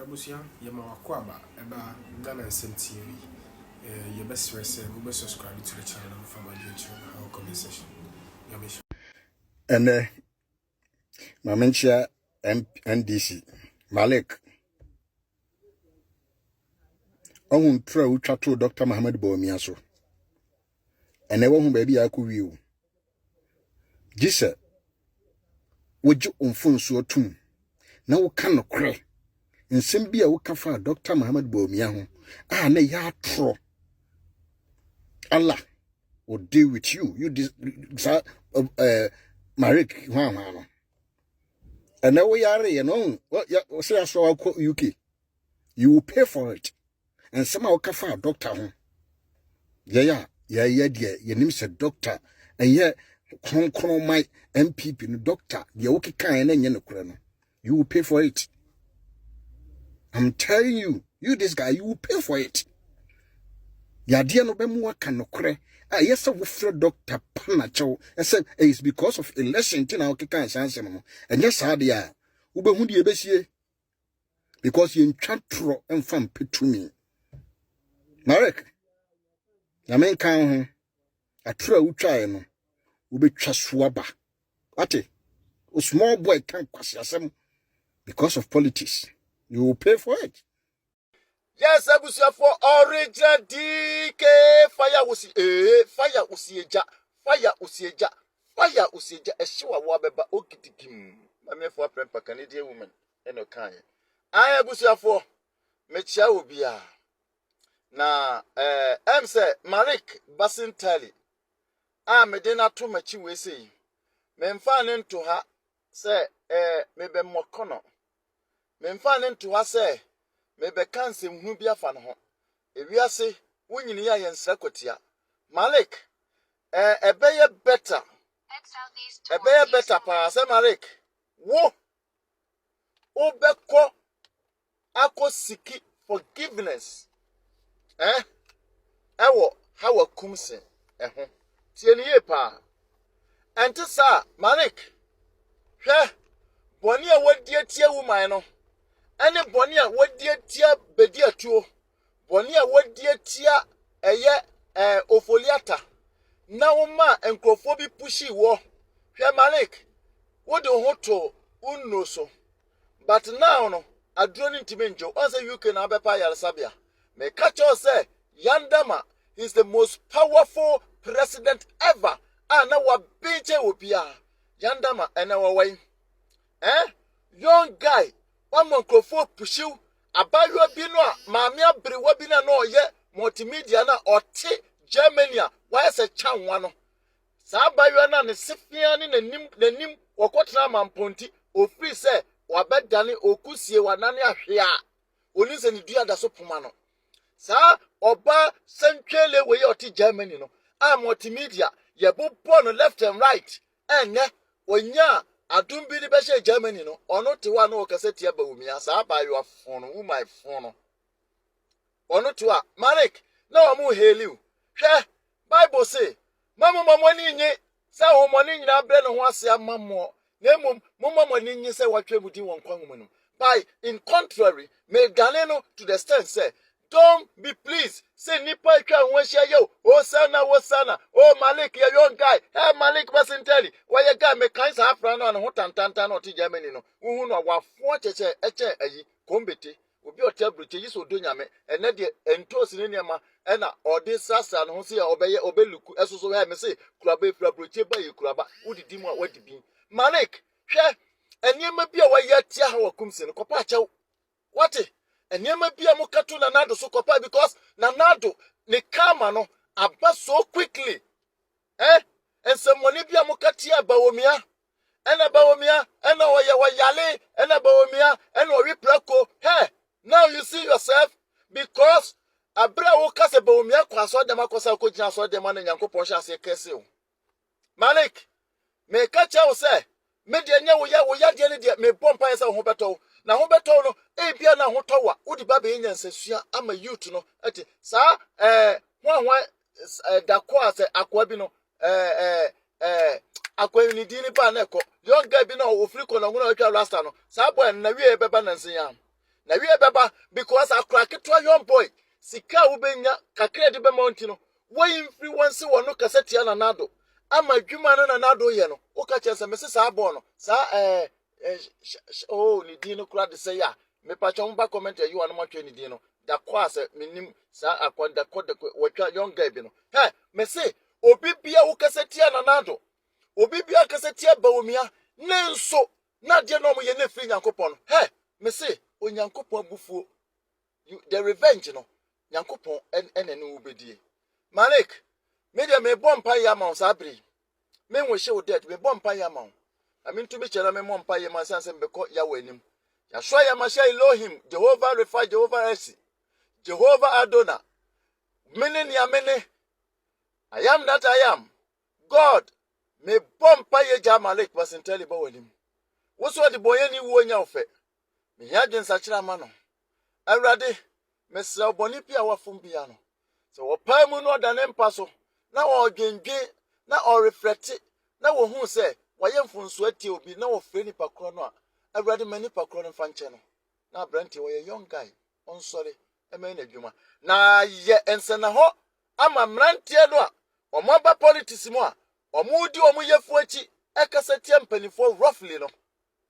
Abusia yema wakwaba eba Ghana Nsem TV. Your best friend will subscribe to the channel from my YouTube or comment section. Yamish. And Mamencia NDC Malik. On true chatto Dr. Mohammed Bomiaso. And never whom baby I could view. Gisa, would you unfun so too? Now cannot cry. In Simbia Wakafa Dr. Mohammed Bomiaho. Ah, nay, ya tro. Allah will deal with you. You Marik, Mama. And now we are, you know, what say I saw UK. You will pay for it. And somehow Kafa doctor. Yeah, dear. Your name said doctor. And yet, Kron my MPP, no doctor. The okay kind and yen. You will pay for it. I'm telling you, this guy, you will pay for it. Ya dear no bemu can no cre. Yes, I will Dr. Panacho. I said it's because of election to now can answer. And yes, I dear. Ube hundi ebesie. Because you enchantro and fan to me. Marek. Na men kan a true try no. Ube chaswaba. Ate. A small boy can't pass yourself because of politics. You will pay for it. Yes, Abusia for original DK fire usi fire usieja a sure wabeba okitikim. Mame for a Canadian woman and a kind. I Abusia for Mecha ubia. Na say Marik Basin Tally. Medina too much we say. Men fanning to her say maybe mokono. Men fanning to her say mebe kanse hu bia fa no ho ewiase wonyini ya yensa kwatia Malik ebeye better pa say Malik wo obekọ akosiki forgiveness ewo hawa kumse ho tie ni ye pa ente sa Malik hwe boni a wadi atie woman no ene boni a wadi atia bedi atuo boni a wadi atia eye ofoliata na woma enkrofo bi pushi wo hwe Malik wodi ho to unno so but now no aduro ni ntimenjo on say UK na bepa yalsabia me catch us say Yandama is the most powerful president ever na wa beje obia Yandama ene wa wai young guy one microphone pushiu abayo bi no a maame abrewa bi na no ye multimedia na ote Germany a why say chanwa no sa abayo na ne sifia ne nanim okotena mamponti ofiri say wabedane okusie wanane ahwe a oni se ne dua da so poma no sa oba sentwele we ye ote Germany no a multimedia ye bobo no left and right enye onya adum bi ni be she Germany no ono te wa no okaseti aba wumia sa ba yo afon wo my phone ono te wa Malik na wa mu heliu hwe Bible say mamo ni nyi sa ho mo ni nyina bre no ho ase amamo na mum mo ni nyi se watwe budi won kwanwo no by in contrary me ganeno to the stand say don't be pleased. Say nipa ikwa nwashia yo. Oh sana. Oh Malik ya young guy. Hey Malik Basinteli. Why you guy me kind sa afra no ho tantanta no ti Germany no. Uhu no wafo cheche eche ayi kombete. Obi otebruche yiso do nyame. Ene de entos ne niam e na ode sasa no ho se ya obeluku esoso he me se kuraba efra broche ba yi kuraba. Udidi mu a wadibi. Malik, hwe eniema bi a waya tia ha wakumse no kopa achew. What? And yema bia mukatu na nado so kopa because na nado ni kama no aba so quickly. And someone bia mukatia bawomia. Ena bawomia, ena wayale, ena bawomia, ena wiprako. Hey, now you see yourself because abra wokase bawomia kwa so dema kosa ko jina so dema na nyankopon hya se kese o. Malik, me kacha wo se, me de nya wo ya de ne de me bompa yesa ho beto. Na ho beto no bia na ho towa udi ba be nyansasua ama youth no ati sa hwan dakwa se akwa bi no akwa ni dini ba na ko young guy bi na ofiri ko na nguna atwa rasta no sa boy na wie beba na nsinya na wie beba because akra ketwa young boy sika ubenya kakra de be mountain wo influence wono kasetia na nado ama dwuma no na nado ye no wo ka chese me sesa abo no sa oh ni din no kura de say ya me pa chon ba comment you wan mo twa ni din no da kwa se minim sa akwanda kode wotwa young guy bi no he me say obi bia wo kasetia na nado obi bia kasetia bawumia nenso na de no mo ye na firi nyankopon he me say onyankopon bufuo the revenge no nyankopon enene wo bedie Malik me de me bompa ya ma sabri me nwehye wo dead me bompa ya ma ami ntumi kyera me bompa ya ma sanse mbekọ ya wanim ya so ya ma sha Elohim Jehovah Refa Jehovah Esi Jehovah Adona mene ya mene I am that I am God me bompa ya ja Malik basenteli ba wanim wo so de boye ni wo nya ofe me ya dwen sa kyera ma no awrade mesra oboni pia wafum bia no so wo pa mu no da ne mpa so na wo dwendwe na o reflect na wo hu se wo ye mfunso atie obi na wo fre ni pakro no a awrade mani pakro no fa nche no na branti wo ye young guy on sorry e me na dwuma na ye ensena ho ama mrantie no a omo ba politics mu a omo di omo yefu achi e kasatie mpanifo roughly no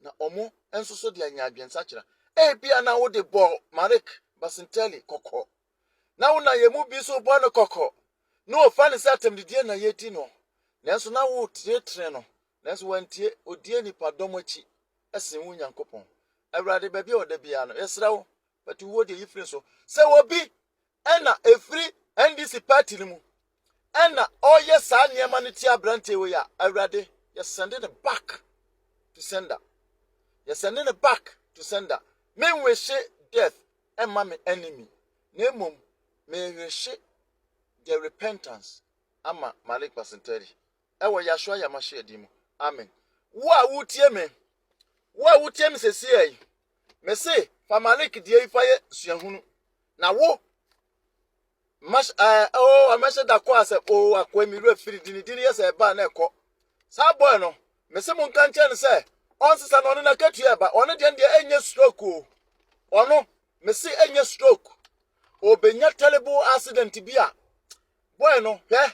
na omo enso so de anya adwensa kira e bia na wo de ball Malik basenteli kokko na wo na yemu bi so bo no kokko no fa ne satem de na yeti no nanso na wo tretre no nanso wantie odie nipa domachi esen wo nyankopon awrade ba bia oda bia no yesra wo but wo de yifre so se wo bi ena efri NDC party ni mu ena oye sa niema ne ti abrante we ya awrade you send it back to sender you send it back to sender men we she death and my enemy nemum me we she the repentance ama Malik basenteri ewo yashwa ya mashedi mu amen wa wutie me sesi ai me say fa Malik die ifa ye suahunu na wo mas oh amese da kwa se oh akwa mi ru afiri dini ye se ba na ekọ sa boy no me se mun kan chen se on sisa no na katu e ba on de enye stroke o ono me se enye stroke obenya terrible accident bia boy no he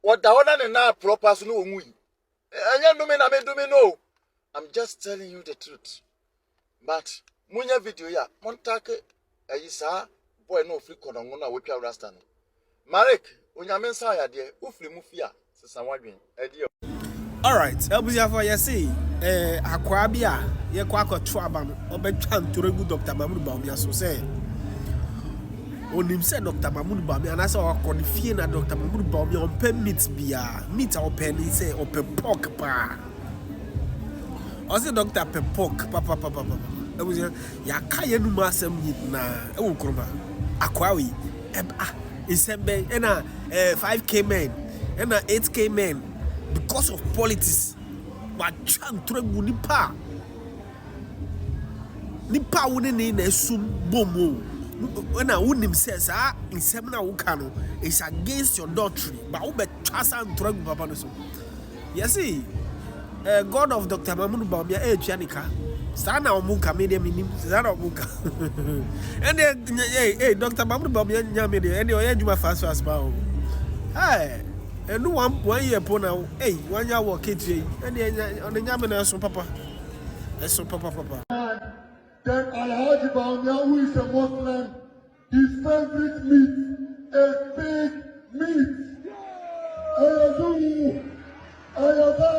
oda wona ne na proper so no onwu yi enye ndumi na me dumi no I'm just telling you the truth but munya video ya montake ayisa boy no free kono na wotwa rasta no Malik onyamensa ya de ufri mufia sesa wadwen edi. All right, Elbuzia for yesi akwa bia ye kwa akọtọ aba no obetwa ntoregu Dr. Mahmoud Bawumia so say onim say Dr. Mahmoud Bawumia na say akọ fie na Dr. Mahmoud Bawumia on pay meat a open ni say open pork pa o say Dr. Pork papa Elbuzia ya kaye nu ma asem na e wo kroma akwa wi Isembe ena 5k men ena 8k men because of politics but chan tregu nipa woni ne na esum bomo ena wonim says insem na wo ka no is against your doctrine but wo be twasa tregu papa no so yes see God of Dr. Mahmoud Bawumia etuanika sana omuka media minim sana omuka and Dr. Mahmoud Bawumia nya media and oye juma fast ba hey and one year po now hey one year work it and on the nya na so papa then Alhaji Bawumia, who is a Muslim, his favorite meat is pig meat. Ayaba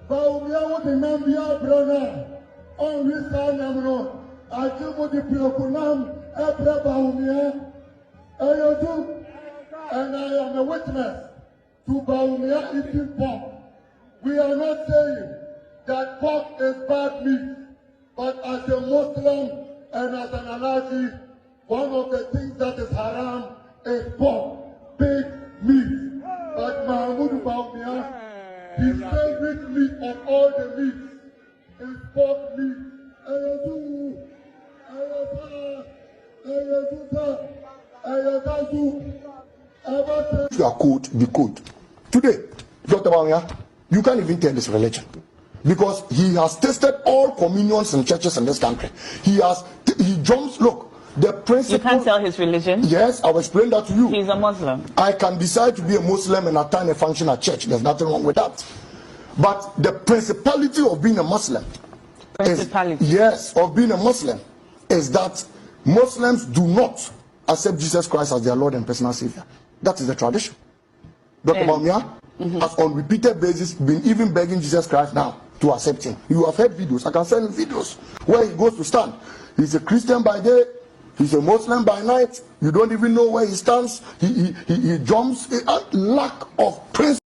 Bawumia wo de nambia brana on risa namro ajumo di prokunam ebra Bawumia ayodu and I am a witness to Bawumia eating pork. We are not saying that pork is bad meat, but as a Muslim and as an Alhaji, one of the things that is haram is pork, big meat. But Mahmoud Bawumia, his favorite meat of all the meats is pork meat. If you are called, be called. Today, Dr. Bawumia, you can't even tell this religion because he has tested all communions and churches in this country. He has He jumps. Look, the principle. You can't tell his religion. Yes, I'll explain that to you. He's a Muslim. I can decide to be a Muslim and attend a function at church. There's nothing wrong with that. But the principality of being a Muslim of being a Muslim is that Muslims do not accept Jesus Christ as their Lord and personal Savior. That is the tradition. Dr. Bawumia has on repeated basis been even begging Jesus Christ now to accept him. You have heard videos. I can send you videos where he goes to stand. He's a Christian by day. He's a Muslim by night. You don't even know where he stands. He jumps. A lack of principle.